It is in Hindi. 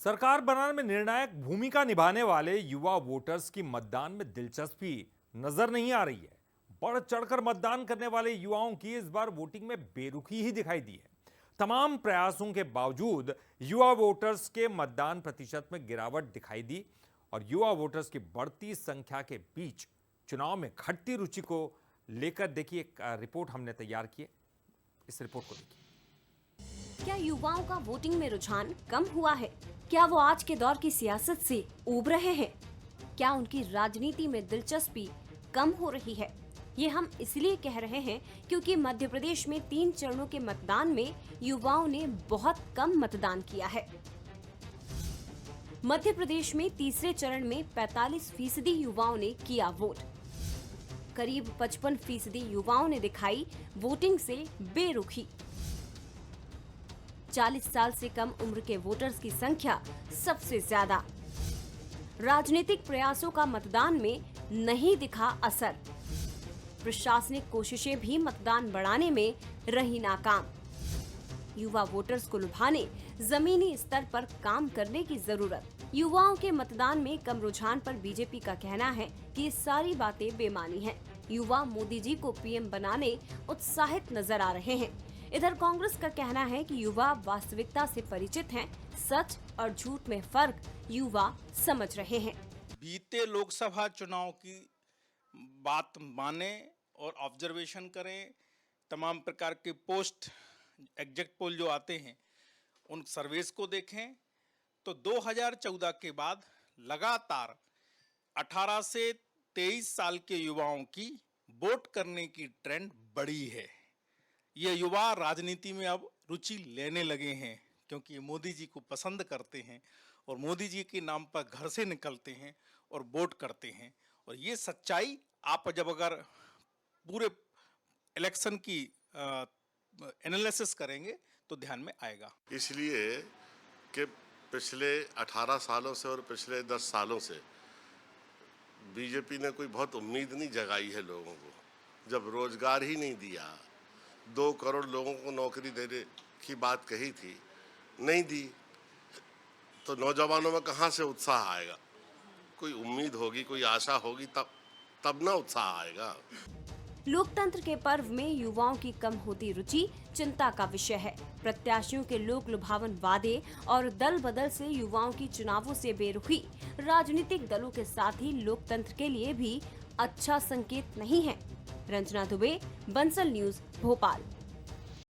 सरकार बनाने में निर्णायक भूमिका निभाने वाले युवा वोटर्स की मतदान में दिलचस्पी नजर नहीं आ रही है। बढ़ चढ़कर मतदान करने वाले युवाओं की इस बार वोटिंग में बेरुखी ही दिखाई दी है। तमाम प्रयासों के बावजूद युवा वोटर्स के मतदान प्रतिशत में गिरावट दिखाई दी और युवा वोटर्स की बढ़ती संख्या के बीच चुनाव में घटती रुचि को लेकर देखिए एक रिपोर्ट हमने तैयार की है। इस रिपोर्ट को देखिए। क्या युवाओं का वोटिंग में रुझान कम हुआ है? क्या वो आज के दौर की सियासत से ऊब रहे हैं? क्या उनकी राजनीति में दिलचस्पी कम हो रही है? ये हम इसलिए कह रहे हैं क्योंकि मध्य प्रदेश में 3 चरणों के मतदान में युवाओं ने बहुत कम मतदान किया है। मध्य प्रदेश में तीसरे चरण में 45% युवाओं ने किया वोट। करीब 55% युवाओं ने दिखाई वोटिंग से बेरुखी। 40 साल से कम उम्र के वोटर्स की संख्या सबसे ज्यादा। राजनीतिक प्रयासों का मतदान में नहीं दिखा असर। प्रशासनिक कोशिशें भी मतदान बढ़ाने में रही नाकाम। युवा वोटर्स को लुभाने जमीनी स्तर पर काम करने की जरूरत। युवाओं के मतदान में कम रुझान पर बीजेपी का कहना है कि ये सारी बातें बेमानी हैं। युवा मोदी जी को पीएम बनाने उत्साहित नजर आ रहे हैं। इधर कांग्रेस का कहना है कि युवा वास्तविकता से परिचित हैं, सच और झूठ में फर्क युवा समझ रहे हैं। बीते लोकसभा चुनाव की बात माने और ऑब्जर्वेशन करें, तमाम प्रकार के पोस्ट एग्जिट पोल जो आते हैं उन सर्वेस को देखें तो 2014 के बाद लगातार 18 से 23 साल के युवाओं की वोट करने की ट्रेंड बढ़ी है। ये युवा राजनीति में अब रुचि लेने लगे हैं क्योंकि मोदी जी को पसंद करते हैं और मोदी जी के नाम पर घर से निकलते हैं और वोट करते हैं। और ये सच्चाई आप जब अगर पूरे इलेक्शन की एनालिसिस करेंगे तो ध्यान में आएगा। इसलिए कि पिछले 18 सालों से और पिछले 10 सालों से बीजेपी ने कोई बहुत उम्मीद नहीं जगाई है लोगों को। जब रोजगार ही नहीं दिया, 2 करोड़ लोगों को नौकरी देने की बात कही थी, नहीं दी, तो नौजवानों में कहाँ से उत्साह आएगा? कोई उम्मीद होगी, कोई आशा होगी, तब ना उत्साह आएगा। लोकतंत्र के पर्व में युवाओं की कम होती रुचि चिंता का विषय है। प्रत्याशियों के लोक लुभावन वादे और दल बदल से युवाओं की चुनावों से बेरुखी राजनीतिक दलों के साथ ही लोकतंत्र के लिए भी अच्छा संकेत नहीं है। रंजना दुबे, बंसल न्यूज, भोपाल।